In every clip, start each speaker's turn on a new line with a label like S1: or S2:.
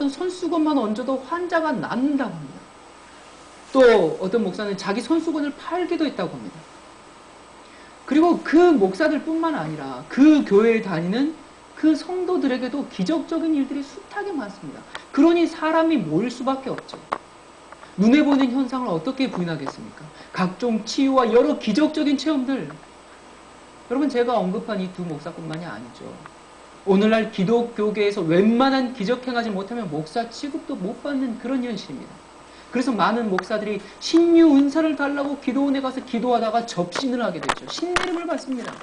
S1: 어떤 손수건만 얹어도 환자가 낫는다고 합니다. 또 어떤 목사는 자기 손수건을 팔기도 했다고 합니다. 그리고 그 목사들 뿐만 아니라 그 교회에 다니는 그 성도들에게도 기적적인 일들이 숱하게 많습니다. 그러니 사람이 모일 수밖에 없죠. 눈에 보이는 현상을 어떻게 부인하겠습니까? 각종 치유와 여러 기적적인 체험들. 여러분, 제가 언급한 이 두 목사뿐만이 아니죠. 오늘날 기독교계에서 웬만한 기적 행하지 못하면 목사 취급도 못 받는 그런 현실입니다. 그래서 많은 목사들이 신유 은사를 달라고 기도원에 가서 기도하다가 접신을 하게 되죠. 신내림을 받습니다.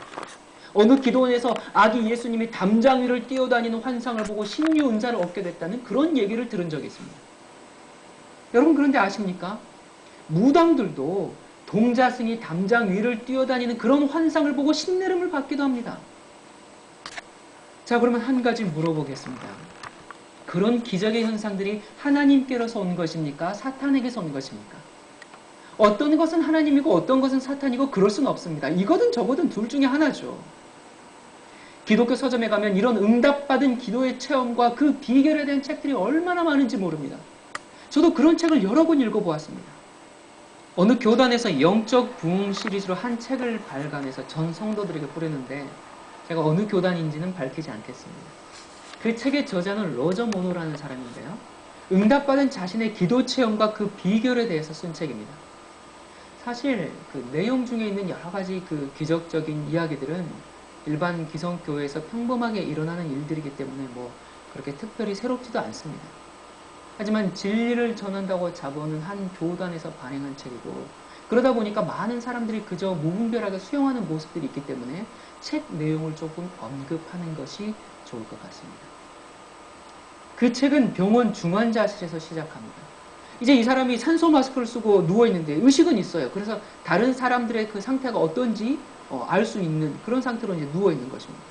S1: 어느 기도원에서 아기 예수님이 담장 위를 뛰어다니는 환상을 보고 신유 은사를 얻게 됐다는 그런 얘기를 들은 적이 있습니다. 여러분, 그런데 아십니까? 무당들도 동자승이 담장 위를 뛰어다니는 그런 환상을 보고 신내림을 받기도 합니다. 자, 그러면 한 가지 물어보겠습니다. 그런 기적의 현상들이 하나님께로서 온 것입니까? 사탄에게서 온 것입니까? 어떤 것은 하나님이고 어떤 것은 사탄이고 그럴 수는 없습니다. 이거든 저거든 둘 중에 하나죠. 기독교 서점에 가면 이런 응답받은 기도의 체험과 그 비결에 대한 책들이 얼마나 많은지 모릅니다. 저도 그런 책을 여러 권 읽어보았습니다. 어느 교단에서 영적 부흥 시리즈로 한 책을 발간해서 전 성도들에게 뿌렸는데 제가 어느 교단인지는 밝히지 않겠습니다. 그 책의 저자는 로저 모노라는 사람인데요. 응답받은 자신의 기도 체험과 그 비결에 대해서 쓴 책입니다. 사실 그 내용 중에 있는 여러 가지 그 기적적인 이야기들은 일반 기성교회에서 평범하게 일어나는 일들이기 때문에 뭐 그렇게 특별히 새롭지도 않습니다. 하지만 진리를 전한다고 자부하는 한 교단에서 발행한 책이고 그러다 보니까 많은 사람들이 그저 무분별하게 수용하는 모습들이 있기 때문에 책 내용을 조금 언급하는 것이 좋을 것 같습니다. 그 책은 병원 중환자실에서 시작합니다. 이제 이 사람이 산소 마스크를 쓰고 누워있는데 의식은 있어요. 그래서 다른 사람들의 그 상태가 어떤지 알 수 있는 그런 상태로 이제 누워있는 것입니다.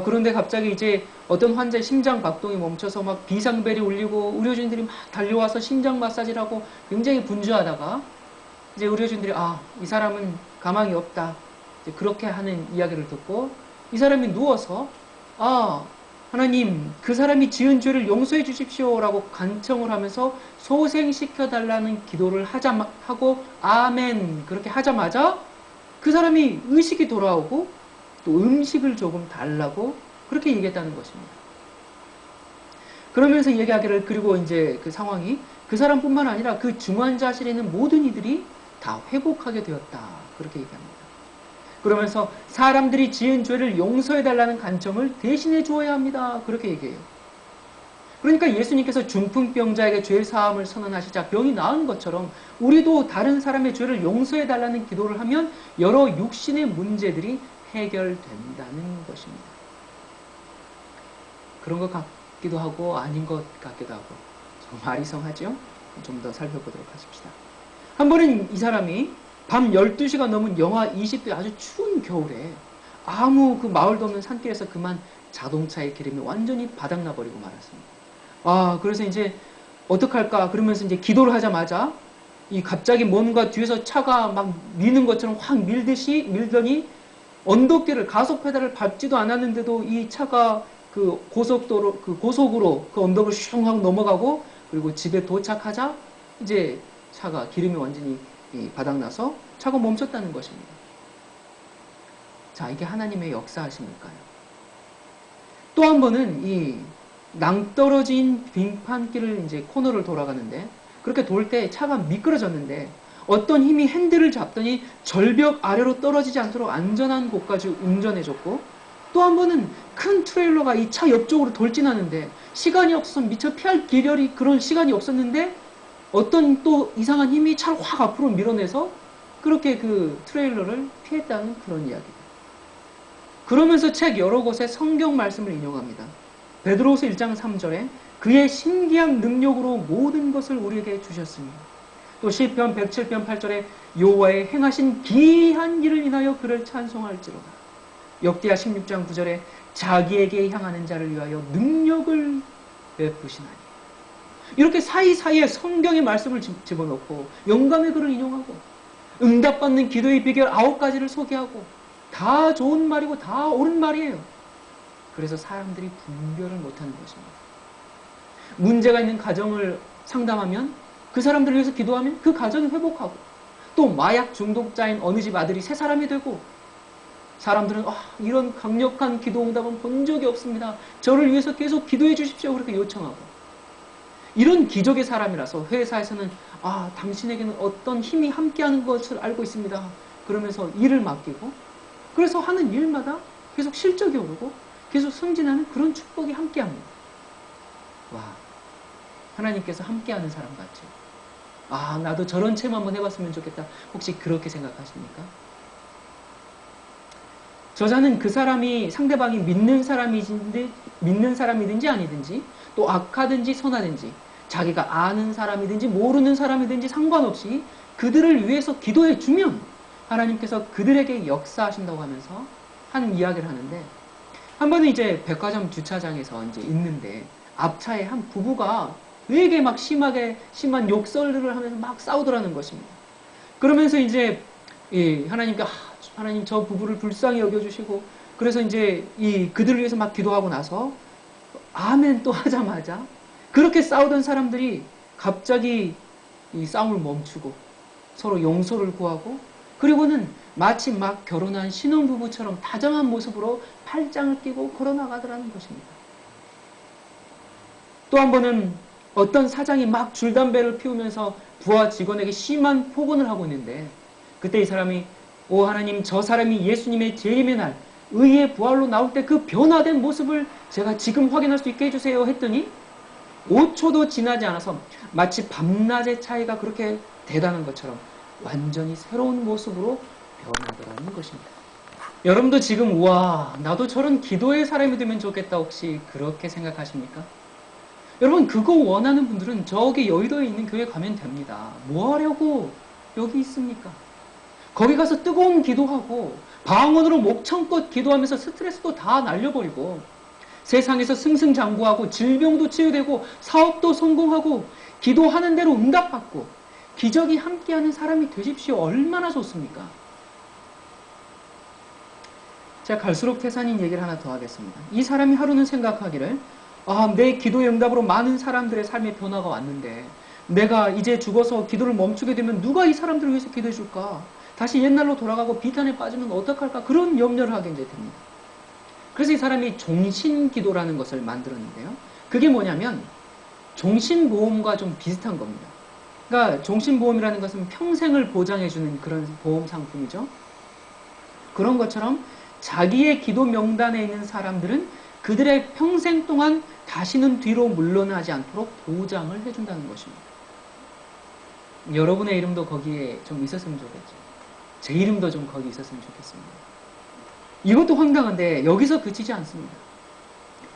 S1: 그런데 갑자기 이제 어떤 환자의 심장 박동이 멈춰서 막 비상벨이 울리고 의료진들이 막 달려와서 심장 마사지를 하고 굉장히 분주하다가 이제 의료진들이 이 사람은 가망이 없다. 이제 그렇게 하는 이야기를 듣고 이 사람이 누워서 하나님 그 사람이 지은 죄를 용서해 주십시오라고 간청을 하면서 소생시켜달라는 기도를 하고 아멘 그렇게 하자마자 그 사람이 의식이 돌아오고 또 음식을 조금 달라고 그렇게 얘기했다는 것입니다. 그러면서 얘기하기를 그리고 이제 그 상황이 그 사람뿐만 아니라 그 중환자실에 있는 모든 이들이 다 회복하게 되었다. 그렇게 얘기합니다. 그러면서 사람들이 지은 죄를 용서해달라는 간청을 대신해 주어야 합니다. 그렇게 얘기해요. 그러니까 예수님께서 중풍병자에게 죄 사함을 선언하시자 병이 나은 것처럼 우리도 다른 사람의 죄를 용서해달라는 기도를 하면 여러 육신의 문제들이 해결된다는 것입니다. 그런 것 같기도 하고 아닌 것 같기도 하고 좀 아리송하죠? 좀 더 살펴보도록 하십시다. 한 번은 이 사람이 밤 12시가 넘은 영하 20도 아주 추운 겨울에 아무 그 마을도 없는 산길에서 그만 자동차의 기름이 완전히 바닥나버리고 말았습니다. 그래서 이제 어떡할까 그러면서 이제 기도를 하자마자 이 갑자기 뭔가 뒤에서 차가 막 미는 것처럼 확 밀더니 언덕길을 가속 페달을 밟지도 않았는데도 이 차가 그 고속도로 그 고속으로 그 언덕을 슝 하고 넘어가고 그리고 집에 도착하자 이제 차가 기름이 완전히 바닥나서 차가 멈췄다는 것입니다. 자, 이게 하나님의 역사하십니까요? 또 한 번은 이 낭떠러진 빙판길을 이제 코너를 돌아가는데 그렇게 돌 때 차가 미끄러졌는데 어떤 힘이 핸들을 잡더니 절벽 아래로 떨어지지 않도록 안전한 곳까지 운전해줬고 또 한 번은 큰 트레일러가 이 차 옆쪽으로 돌진하는데 시간이 없어서 미처 피할 기별이 그런 시간이 없었는데 어떤 또 이상한 힘이 차를 확 앞으로 밀어내서 그렇게 그 트레일러를 피했다는 그런 이야기입니다. 그러면서 책 여러 곳에 성경 말씀을 인용합니다. 베드로후서 1장 3절에 그의 신기한 능력으로 모든 것을 우리에게 주셨습니다. 또 시편 107편 8절에 여호와의 행하신 기이한 일을 인하여 그를 찬송할지로다. 역대하 16장 9절에 자기에게 향하는 자를 위하여 능력을 베푸시나니. 이렇게 사이사이에 성경의 말씀을 집어넣고 영감의 글을 인용하고 응답받는 기도의 비결 9가지를 소개하고 다 좋은 말이고 다 옳은 말이에요. 그래서 사람들이 분별을 못하는 것입니다. 문제가 있는 가정을 상담하면 그 사람들을 위해서 기도하면 그 가정이 회복하고 또 마약 중독자인 어느 집 아들이 새 사람이 되고 사람들은 이런 강력한 기도 응답은 본 적이 없습니다. 저를 위해서 계속 기도해 주십시오. 그렇게 요청하고 이런 기적의 사람이라서 회사에서는 당신에게는 어떤 힘이 함께하는 것을 알고 있습니다. 그러면서 일을 맡기고 그래서 하는 일마다 계속 실적이 오르고 계속 승진하는 그런 축복이 함께합니다. 와, 하나님께서 함께하는 사람 같죠. 나도 저런 체험 한번 해봤으면 좋겠다. 혹시 그렇게 생각하십니까? 저자는 그 사람이 상대방이 믿는 사람이든지 아니든지 또 악하든지 선하든지 자기가 아는 사람이든지 모르는 사람이든지 상관없이 그들을 위해서 기도해 주면 하나님께서 그들에게 역사하신다고 하면서 하는 이야기를 하는데 한 번은 이제 백화점 주차장에서 이제 있는데 앞차에 한 부부가 되게 막 심한 욕설들을 하면서 막 싸우더라는 것입니다. 그러면서 이제 하나님께 하나님 저 부부를 불쌍히 여겨주시고 그래서 이제 그들을 위해서 막 기도하고 나서 아멘 또 하자마자 그렇게 싸우던 사람들이 갑자기 이 싸움을 멈추고 서로 용서를 구하고 그리고는 마치 막 결혼한 신혼부부처럼 다정한 모습으로 팔짱을 끼고 걸어나가더라는 것입니다. 또 한 번은 어떤 사장이 막 줄담배를 피우면서 부하 직원에게 심한 폭언을 하고 있는데 그때 이 사람이 오 하나님 저 사람이 예수님의 재림의 날 의의 부활로 나올 때 그 변화된 모습을 제가 지금 확인할 수 있게 해주세요 했더니 5초도 지나지 않아서 마치 밤낮의 차이가 그렇게 대단한 것처럼 완전히 새로운 모습으로 변하더라는 것입니다. 여러분도 지금 우와 나도 저런 기도의 사람이 되면 좋겠다 혹시 그렇게 생각하십니까? 여러분 그거 원하는 분들은 저기 여의도에 있는 교회 가면 됩니다. 뭐 하려고 여기 있습니까? 거기 가서 뜨거운 기도하고 방언으로 목청껏 기도하면서 스트레스도 다 날려버리고 세상에서 승승장구하고 질병도 치유되고 사업도 성공하고 기도하는 대로 응답받고 기적이 함께하는 사람이 되십시오. 얼마나 좋습니까? 제가 갈수록 태산인 얘기를 하나 더 하겠습니다. 이 사람이 하루는 생각하기를 내 기도의 응답으로 많은 사람들의 삶의 변화가 왔는데 내가 이제 죽어서 기도를 멈추게 되면 누가 이 사람들을 위해서 기도해 줄까? 다시 옛날로 돌아가고 비탄에 빠지면 어떡할까? 그런 염려를 하게 이제 됩니다. 그래서 이 사람이 종신기도라는 것을 만들었는데요. 그게 뭐냐면 종신보험과 좀 비슷한 겁니다. 그러니까 종신보험이라는 것은 평생을 보장해주는 그런 보험 상품이죠. 그런 것처럼 자기의 기도 명단에 있는 사람들은 그들의 평생 동안 다시는 뒤로 물러나지 않도록 보장을 해준다는 것입니다. 여러분의 이름도 거기에 좀 있었으면 좋겠죠. 제 이름도 좀 거기 있었으면 좋겠습니다. 이것도 황당한데 여기서 그치지 않습니다.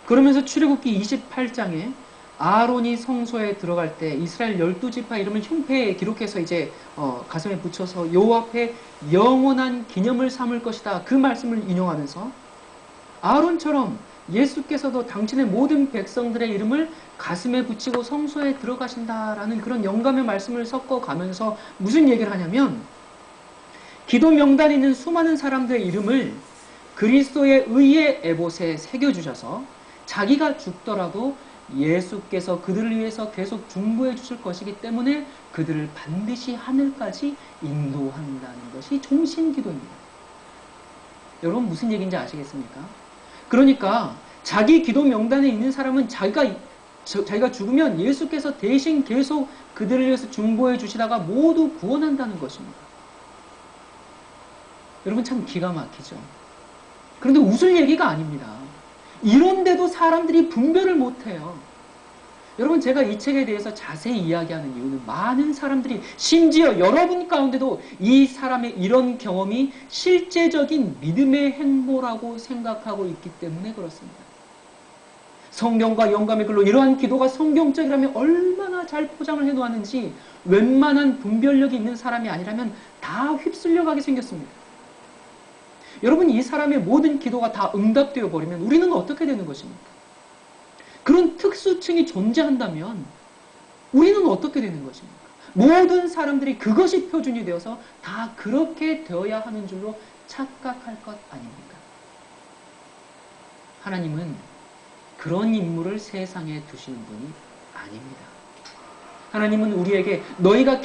S1: 그러면서 출애굽기 28장에 아론이 성소에 들어갈 때 이스라엘 12지파 이름을 흉패에 기록해서 이제 가슴에 붙여서 여호와 앞에 영원한 기념을 삼을 것이다. 그 말씀을 인용하면서 아론처럼 예수께서도 당신의 모든 백성들의 이름을 가슴에 붙이고 성소에 들어가신다라는 그런 영감의 말씀을 섞어가면서 무슨 얘기를 하냐면 기도 명단에 있는 수많은 사람들의 이름을 그리스도의 의의 에봇에 새겨주셔서 자기가 죽더라도 예수께서 그들을 위해서 계속 중보해 주실 것이기 때문에 그들을 반드시 하늘까지 인도한다는 것이 종신기도입니다. 여러분 무슨 얘기인지 아시겠습니까? 그러니까 자기 기도 명단에 있는 사람은 자기가 죽으면 예수께서 대신 계속 그들을 위해서 중보해 주시다가 모두 구원한다는 것입니다. 여러분 참 기가 막히죠. 그런데 웃을 얘기가 아닙니다. 이런데도 사람들이 분별을 못해요. 여러분 제가 이 책에 대해서 자세히 이야기하는 이유는 많은 사람들이 심지어 여러분 가운데도 이 사람의 이런 경험이 실제적인 믿음의 행보라고 생각하고 있기 때문에 그렇습니다. 성경과 영감의 글로 이러한 기도가 성경적이라면 얼마나 잘 포장을 해놓았는지 웬만한 분별력이 있는 사람이 아니라면 다 휩쓸려 가게 생겼습니다. 여러분 이 사람의 모든 기도가 다 응답되어 버리면 우리는 어떻게 되는 것입니까? 그런 특수층이 존재한다면 우리는 어떻게 되는 것입니까? 모든 사람들이 그것이 표준이 되어서 다 그렇게 되어야 하는 줄로 착각할 것 아닙니까? 하나님은 그런 인물을 세상에 두시는 분이 아닙니다. 하나님은 우리에게 너희의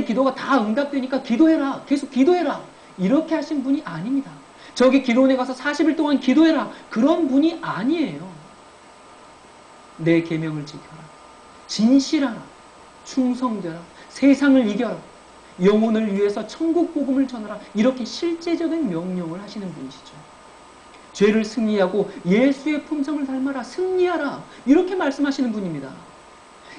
S1: 기도가 다 응답되니까 기도해라. 계속 기도해라. 이렇게 하신 분이 아닙니다. 저기 기도원에 가서 40일 동안 기도해라. 그런 분이 아니에요. 내 계명을 지켜라. 진실하라. 충성되라. 세상을 이겨라. 영혼을 위해서 천국 복음을 전하라. 이렇게 실제적인 명령을 하시는 분이시죠. 죄를 승리하고 예수의 품성을 닮아라. 승리하라. 이렇게 말씀하시는 분입니다.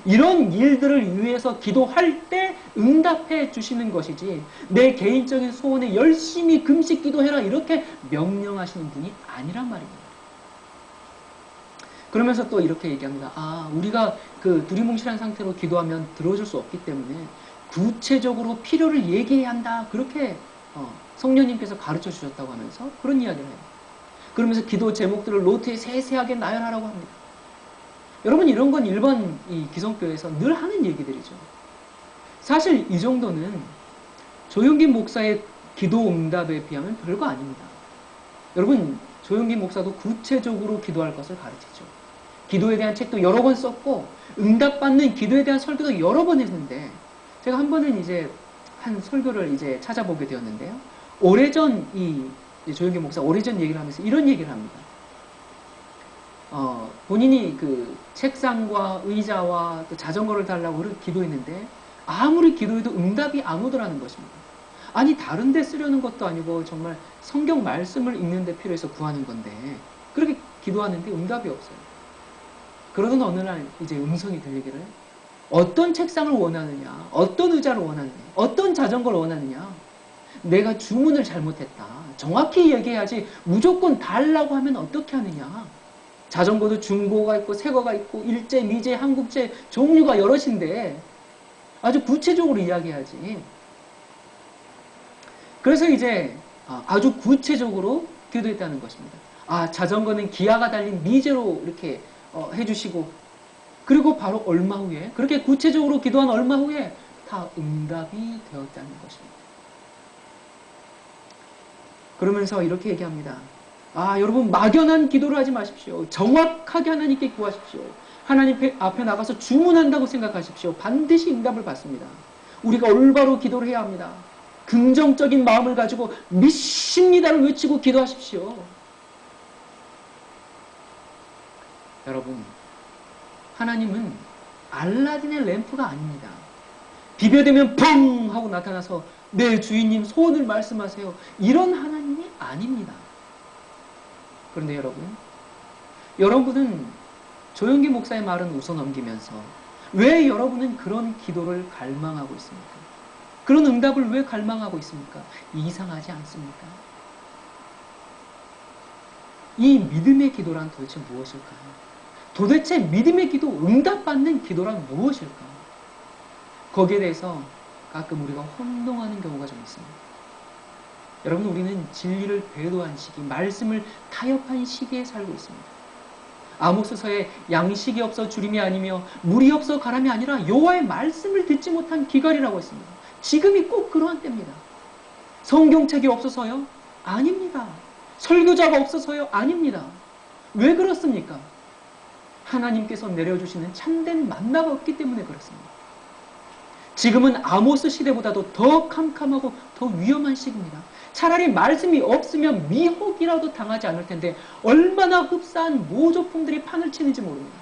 S1: 이런 일들을 위해서 기도할 때 응답해 주시는 것이지 내 개인적인 소원에 열심히 금식 기도해라 이렇게 명령하시는 분이 아니란 말입니다. 그러면서 또 이렇게 얘기합니다. 우리가 그 두리뭉실한 상태로 기도하면 들어줄 수 없기 때문에 구체적으로 필요를 얘기해야 한다. 그렇게 성령님께서 가르쳐 주셨다고 하면서 그런 이야기를 해요. 그러면서 기도 제목들을 노트에 세세하게 나열하라고 합니다. 여러분 이런 건 일반 이 기성교회에서 늘 하는 얘기들이죠. 사실 이 정도는 조용긴 목사의 기도 응답에 비하면 별거 아닙니다. 여러분 조용긴 목사도 구체적으로 기도할 것을 가르치죠. 기도에 대한 책도 여러 번 썼고 응답받는 기도에 대한 설교도 여러 번 했는데 제가 한 번은 이제 한 설교를 이제 찾아보게 되었는데요. 오래전 조용긴 목사 오래전 얘기를 하면서 이런 얘기를 합니다. 본인이 그 책상과 의자와 또 자전거를 달라고 그렇게 기도했는데 아무리 기도해도 응답이 안 오더라는 것입니다. 아니 다른 데 쓰려는 것도 아니고 정말 성경 말씀을 읽는 데 필요해서 구하는 건데 그렇게 기도하는데 응답이 없어요. 그러던 어느 날 이제 음성이 들리기를 어떤 책상을 원하느냐, 어떤 의자를 원하느냐, 어떤 자전거를 원하느냐, 내가 주문을 잘못했다. 정확히 얘기해야지 무조건 달라고 하면 어떻게 하느냐. 자전거도 중고가 있고 새거가 있고 일제, 미제, 한국제 종류가 여럿인데 아주 구체적으로 이야기해야지. 그래서 이제 아주 구체적으로 기도했다는 것입니다. 자전거는 기아가 달린 미제로 이렇게 해주시고 그리고 바로 얼마 후에 그렇게 구체적으로 기도한 얼마 후에 다 응답이 되었다는 것입니다. 그러면서 이렇게 얘기합니다. 여러분 막연한 기도를 하지 마십시오. 정확하게 하나님께 구하십시오. 하나님 앞에 나가서 주문한다고 생각하십시오. 반드시 응답을 받습니다. 우리가 올바로 기도를 해야 합니다. 긍정적인 마음을 가지고 믿습니다를 외치고 기도하십시오. 여러분, 하나님은 알라딘의 램프가 아닙니다. 비벼대면 펑 하고 나타나서 네 주인님 소원을 말씀하세요. 이런 하나님이 아닙니다. 그런데 여러분은 조용기 목사의 말은 웃어넘기면서 왜 여러분은 그런 기도를 갈망하고 있습니까? 그런 응답을 왜 갈망하고 있습니까? 이상하지 않습니까? 이 믿음의 기도란 도대체 무엇일까요? 도대체 믿음의 기도, 응답받는 기도란 무엇일까? 거기에 대해서 가끔 우리가 혼동하는 경우가 좀 있습니다. 여러분 우리는 진리를 배도한 시기, 말씀을 타협한 시기에 살고 있습니다. 아모스서에 양식이 없어 주림이 아니며 물이 없어 가람이 아니라 여호와의 말씀을 듣지 못한 기갈이라고 했습니다. 지금이 꼭 그러한 때입니다. 성경책이 없어서요? 아닙니다. 설교자가 없어서요? 아닙니다. 왜 그렇습니까? 하나님께서 내려주시는 참된 만나가 없기 때문에 그렇습니다. 지금은 아모스 시대보다도 더 캄캄하고 더 위험한 시기입니다. 차라리 말씀이 없으면 미혹이라도 당하지 않을 텐데 얼마나 흡사한 모조품들이 판을 치는지 모릅니다.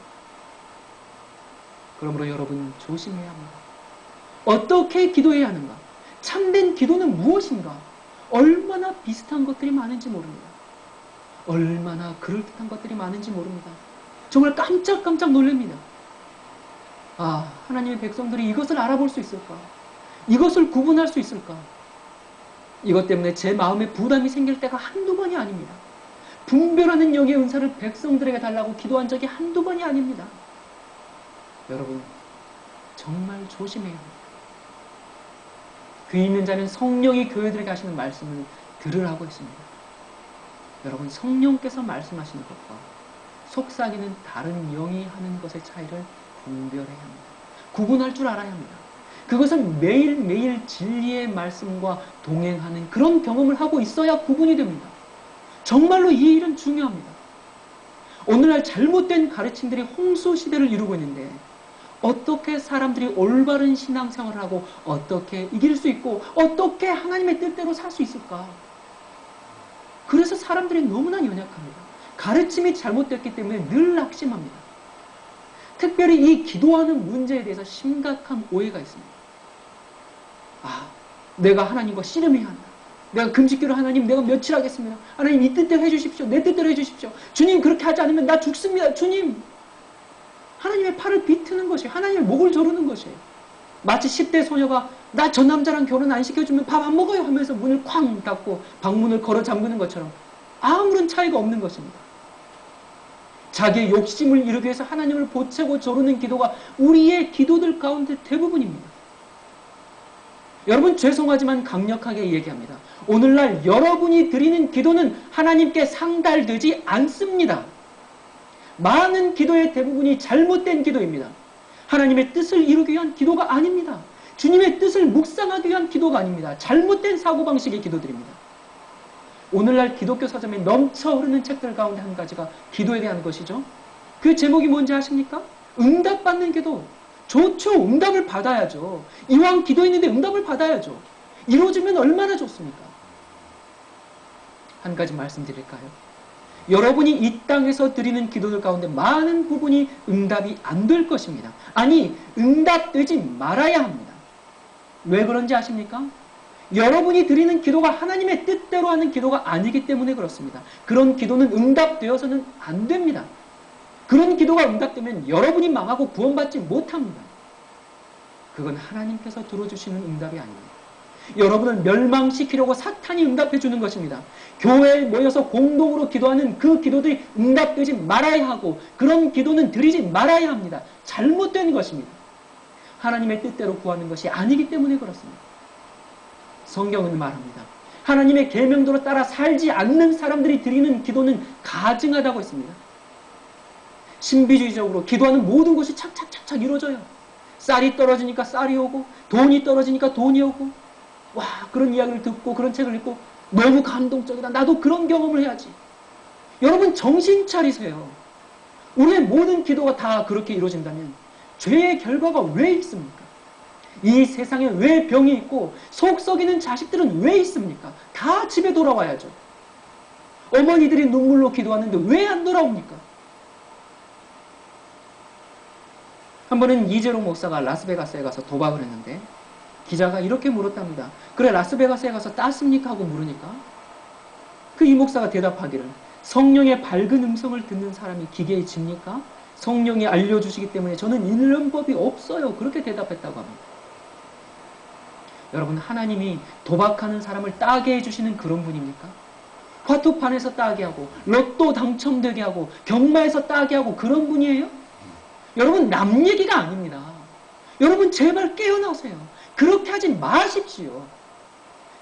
S1: 그러므로 여러분 조심해야 합니다. 어떻게 기도해야 하는가? 참된 기도는 무엇인가? 얼마나 비슷한 것들이 많은지 모릅니다. 얼마나 그럴듯한 것들이 많은지 모릅니다. 정말 깜짝깜짝 놀랍니다. 하나님의 백성들이 이것을 알아볼 수 있을까? 이것을 구분할 수 있을까? 이것 때문에 제 마음에 부담이 생길 때가 한두 번이 아닙니다. 분별하는 영의 은사를 백성들에게 달라고 기도한 적이 한두 번이 아닙니다. 여러분 정말 조심해야 합니다. 귀 있는 자는 성령이 교회들에게 하시는 말씀을 들으라고 했습니다. 여러분 성령께서 말씀하시는 것과 속삭이는 다른 영이 하는 것의 차이를 분별해야 합니다. 구분할 줄 알아야 합니다. 그것은 매일매일 진리의 말씀과 동행하는 그런 경험을 하고 있어야 구분이 됩니다. 정말로 이 일은 중요합니다. 오늘날 잘못된 가르침들이 홍수 시대를 이루고 있는데 어떻게 사람들이 올바른 신앙생활을 하고 어떻게 이길 수 있고 어떻게 하나님의 뜻대로 살 수 있을까? 그래서 사람들이 너무나 연약합니다. 가르침이 잘못됐기 때문에 늘 낙심합니다. 특별히 이 기도하는 문제에 대해서 심각한 오해가 있습니다. 아, 내가 하나님과 씨름해야 한다. 내가 금식기로 하나님 내가 며칠 하겠습니다. 하나님 이 뜻대로 해주십시오. 내 뜻대로 해주십시오. 주님 그렇게 하지 않으면 나 죽습니다. 주님. 하나님의 팔을 비트는 것이에요. 하나님의 목을 조르는 것이에요. 마치 10대 소녀가 나 저 남자랑 결혼 안 시켜주면 밥 안 먹어요 하면서 문을 쾅 닫고 방문을 걸어 잠그는 것처럼 아무런 차이가 없는 것입니다. 자기의 욕심을 이루기 위해서 하나님을 보채고 조르는 기도가 우리의 기도들 가운데 대부분입니다. 여러분 죄송하지만 강력하게 얘기합니다. 오늘날 여러분이 드리는 기도는 하나님께 상달되지 않습니다. 많은 기도의 대부분이 잘못된 기도입니다. 하나님의 뜻을 이루기 위한 기도가 아닙니다. 주님의 뜻을 묵상하기 위한 기도가 아닙니다. 잘못된 사고방식의 기도들입니다. 오늘날 기독교 서점에 넘쳐 흐르는 책들 가운데 한 가지가 기도에 대한 것이죠. 그 제목이 뭔지 아십니까? 응답받는 기도. 좋죠. 응답을 받아야죠. 이왕 기도했는데 응답을 받아야죠. 이루어지면 얼마나 좋습니까? 한 가지 말씀드릴까요? 여러분이 이 땅에서 드리는 기도들 가운데 많은 부분이 응답이 안 될 것입니다. 아니, 응답되지 말아야 합니다. 왜 그런지 아십니까? 여러분이 드리는 기도가 하나님의 뜻대로 하는 기도가 아니기 때문에 그렇습니다. 그런 기도는 응답되어서는 안 됩니다. 그런 기도가 응답되면 여러분이 망하고 구원받지 못합니다. 그건 하나님께서 들어주시는 응답이 아닙니다. 여러분을 멸망시키려고 사탄이 응답해 주는 것입니다. 교회에 모여서 공동으로 기도하는 그 기도들이 응답되지 말아야 하고 그런 기도는 드리지 말아야 합니다. 잘못된 것입니다. 하나님의 뜻대로 구하는 것이 아니기 때문에 그렇습니다. 성경은 말합니다. 하나님의 계명대로 따라 살지 않는 사람들이 드리는 기도는 가증하다고 했습니다. 신비주의적으로 기도하는 모든 것이 착착착착 이루어져요. 쌀이 떨어지니까 쌀이 오고 돈이 떨어지니까 돈이 오고 와 그런 이야기를 듣고 그런 책을 읽고 너무 감동적이다. 나도 그런 경험을 해야지. 여러분 정신 차리세요. 우리의 모든 기도가 다 그렇게 이루어진다면 죄의 결과가 왜 있습니까? 이 세상에 왜 병이 있고 속 썩이는 자식들은 왜 있습니까? 다 집에 돌아와야죠. 어머니들이 눈물로 기도하는데 왜 안 돌아옵니까? 한 번은 이재로 목사가 라스베가스에 가서 도박을 했는데 기자가 이렇게 물었답니다. 그래 라스베가스에 가서 땄습니까? 하고 물으니까 그 이 목사가 대답하기를 성령의 밝은 음성을 듣는 사람이 기계에 집니까? 성령이 알려주시기 때문에 저는 이런 법이 없어요. 그렇게 대답했다고 합니다. 여러분 하나님이 도박하는 사람을 따게 해주시는 그런 분입니까? 화투판에서 따게 하고 로또 당첨되게 하고 경마에서 따게 하고 그런 분이에요? 여러분 남 얘기가 아닙니다. 여러분 제발 깨어나세요. 그렇게 하지 마십시오.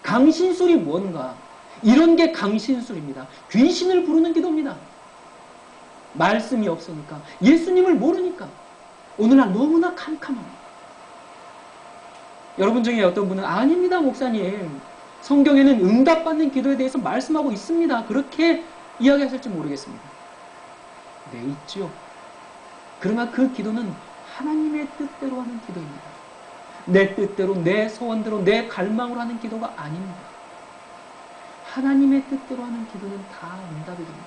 S1: 강신술이 뭔가? 이런 게 강신술입니다. 귀신을 부르는 기도입니다. 말씀이 없으니까 예수님을 모르니까 오늘날 너무나 캄캄합니다. 여러분 중에 어떤 분은 아닙니다 목사님 성경에는 응답받는 기도에 대해서 말씀하고 있습니다. 그렇게 이야기하실지 모르겠습니다. 네 있죠. 그러나 그 기도는 하나님의 뜻대로 하는 기도입니다. 내 뜻대로 내 소원대로 내 갈망으로 하는 기도가 아닙니다. 하나님의 뜻대로 하는 기도는 다 응답이 됩니다.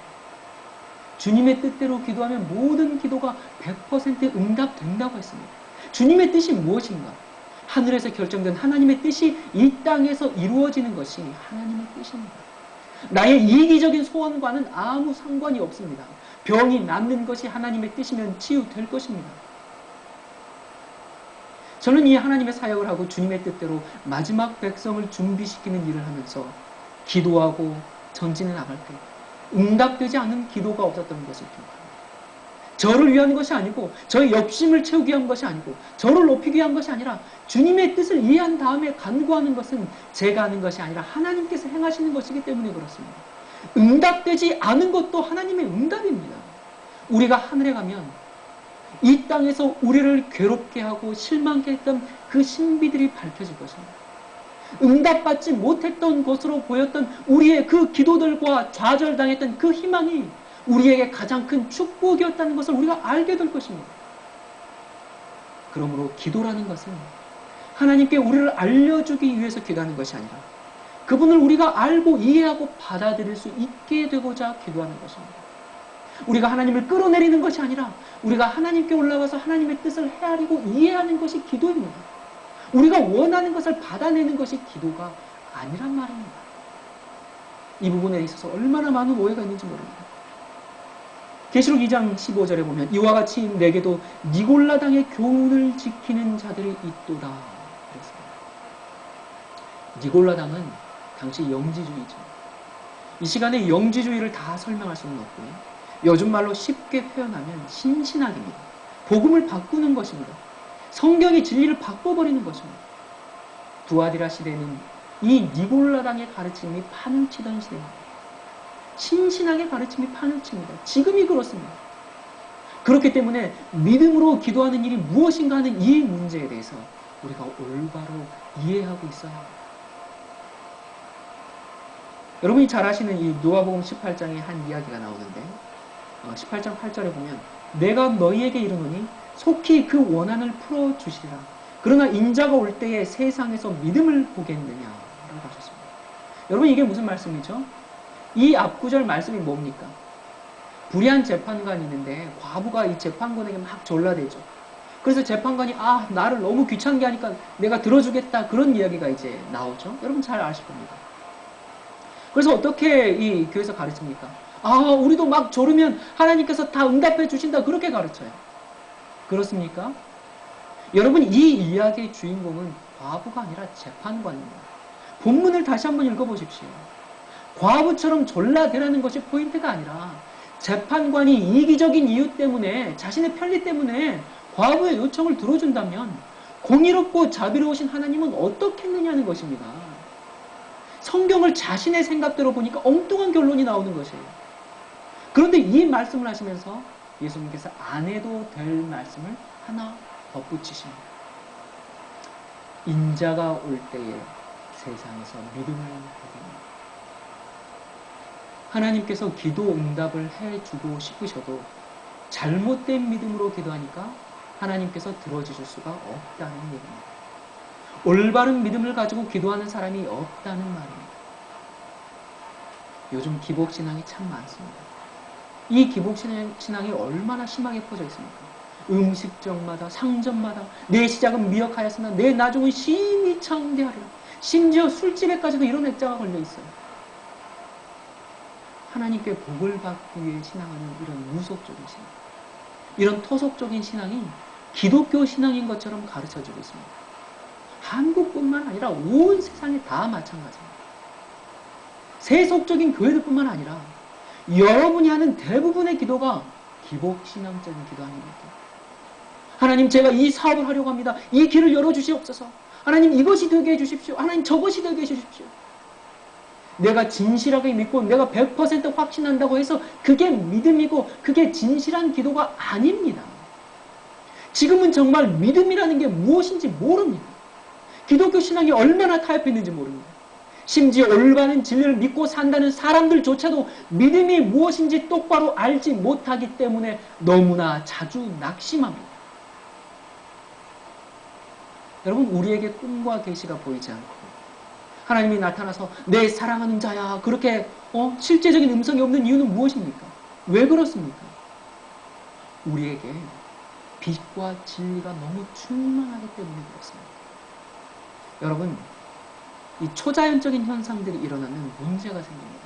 S1: 주님의 뜻대로 기도하면 모든 기도가 100% 응답된다고 했습니다. 주님의 뜻이 무엇인가? 하늘에서 결정된 하나님의 뜻이 이 땅에서 이루어지는 것이 하나님의 뜻입니다. 나의 이기적인 소원과는 아무 상관이 없습니다. 병이 낫는 것이 하나님의 뜻이면 치유될 것입니다. 저는 이 하나님의 사역을 하고 주님의 뜻대로 마지막 백성을 준비시키는 일을 하면서 기도하고 전진해 나갈 때 응답되지 않은 기도가 없었던 것을 기억합니다. 저를 위한 것이 아니고 저의 욕심을 채우기 위한 것이 아니고 저를 높이기 위한 것이 아니라 주님의 뜻을 이해한 다음에 간구하는 것은 제가 하는 것이 아니라 하나님께서 행하시는 것이기 때문에 그렇습니다. 응답되지 않은 것도 하나님의 응답입니다. 우리가 하늘에 가면 이 땅에서 우리를 괴롭게 하고 실망케 했던 그 신비들이 밝혀질 것입니다. 응답받지 못했던 것으로 보였던 우리의 그 기도들과 좌절당했던 그 희망이 우리에게 가장 큰 축복이었다는 것을 우리가 알게 될 것입니다. 그러므로 기도라는 것은 하나님께 우리를 알려주기 위해서 기도하는 것이 아니라 그분을 우리가 알고 이해하고 받아들일 수 있게 되고자 기도하는 것입니다. 우리가 하나님을 끌어내리는 것이 아니라 우리가 하나님께 올라가서 하나님의 뜻을 헤아리고 이해하는 것이 기도입니다. 우리가 원하는 것을 받아내는 것이 기도가 아니란 말입니다. 이 부분에 있어서 얼마나 많은 오해가 있는지 모릅니다. 계시록 2장 15절에 보면 이와 같이 내게도 니골라당의 교훈을 지키는 자들이 있도다. 그랬습니다. 니골라당은 당시 영지주의죠. 이 시간에 영지주의를 다 설명할 수는 없고요. 요즘 말로 쉽게 표현하면 신신학입니다. 복음을 바꾸는 것입니다. 성경의 진리를 바꿔버리는 것입니다. 두아디라 시대는 이 니골라당의 가르침이 판을 치던 시대입니다. 신신학의 가르침이 판을 칩니다. 지금이 그렇습니다. 그렇기 때문에 믿음으로 기도하는 일이 무엇인가 하는 이 문제에 대해서 우리가 올바로 이해하고 있어야 합니다. 여러분이 잘 아시는 이 누가복음 18장에 한 이야기가 나오는데 18장 8절에 보면 내가 너희에게 이르노니 속히 그 원한을 풀어주시리라. 그러나 인자가 올 때에 세상에서 믿음을 보겠느냐 라고 하셨습니다. 여러분 이게 무슨 말씀이죠? 이 앞구절 말씀이 뭡니까? 불의한 재판관이 있는데 과부가 이 재판관에게 막 졸라대죠. 그래서 재판관이 나를 너무 귀찮게 하니까 내가 들어주겠다 그런 이야기가 이제 나오죠. 여러분 잘 아실 겁니다. 그래서 어떻게 이 교회에서 가르칩니까? 우리도 막 졸으면 하나님께서 다 응답해 주신다 그렇게 가르쳐요. 그렇습니까? 여러분 이 이야기의 주인공은 과부가 아니라 재판관입니다. 본문을 다시 한번 읽어보십시오. 과부처럼 졸라대라는 것이 포인트가 아니라 재판관이 이기적인 이유 때문에 자신의 편리 때문에 과부의 요청을 들어준다면 공의롭고 자비로우신 하나님은 어떻겠느냐는 것입니다. 성경을 자신의 생각대로 보니까 엉뚱한 결론이 나오는 것이에요. 그런데 이 말씀을 하시면서 예수님께서 안 해도 될 말씀을 하나 덧붙이십니다. 인자가 올 때에 세상에서 믿음을 보겠느냐. 하나님께서 기도 응답을 해주고 싶으셔도 잘못된 믿음으로 기도하니까 하나님께서 들어주실 수가 없다는 얘기입니다. 올바른 믿음을 가지고 기도하는 사람이 없다는 말입니다. 요즘 기복신앙이 참 많습니다. 이 기복신앙이 얼마나 심하게 퍼져 있습니까? 음식점마다 상점마다 내 시작은 미혹하였으나 내 나중은 심히 창대하리라. 심지어 술집에까지도 이런 액자가 걸려 있어요. 하나님께 복을 받기 위해 신앙하는 이런 무속적인 신앙, 이런 토속적인 신앙이 기독교 신앙인 것처럼 가르쳐지고 있습니다. 한국뿐만 아니라 온 세상에 다 마찬가지입니다. 세속적인 교회들뿐만 아니라 여러분이 하는 대부분의 기도가 기복신앙적인 기도 아닙니까? 하나님 제가 이 사업을 하려고 합니다. 이 길을 열어주시옵소서. 하나님 이것이 되게 해주십시오. 하나님 저것이 되게 해주십시오. 내가 진실하게 믿고 내가 100% 확신한다고 해서 그게 믿음이고 그게 진실한 기도가 아닙니다. 지금은 정말 믿음이라는 게 무엇인지 모릅니다. 기독교 신앙이 얼마나 타협했는지 모릅니다. 심지어 올바른 진리를 믿고 산다는 사람들조차도 믿음이 무엇인지 똑바로 알지 못하기 때문에 너무나 자주 낙심합니다. 여러분 우리에게 꿈과 계시가 보이지 않고 하나님이 나타나서 내 사랑하는 자야 그렇게 실제적인 음성이 없는 이유는 무엇입니까? 왜 그렇습니까? 우리에게 빛과 진리가 너무 충만하기 때문에 그렇습니다. 여러분 이 초자연적인 현상들이 일어나면 문제가 생깁니다.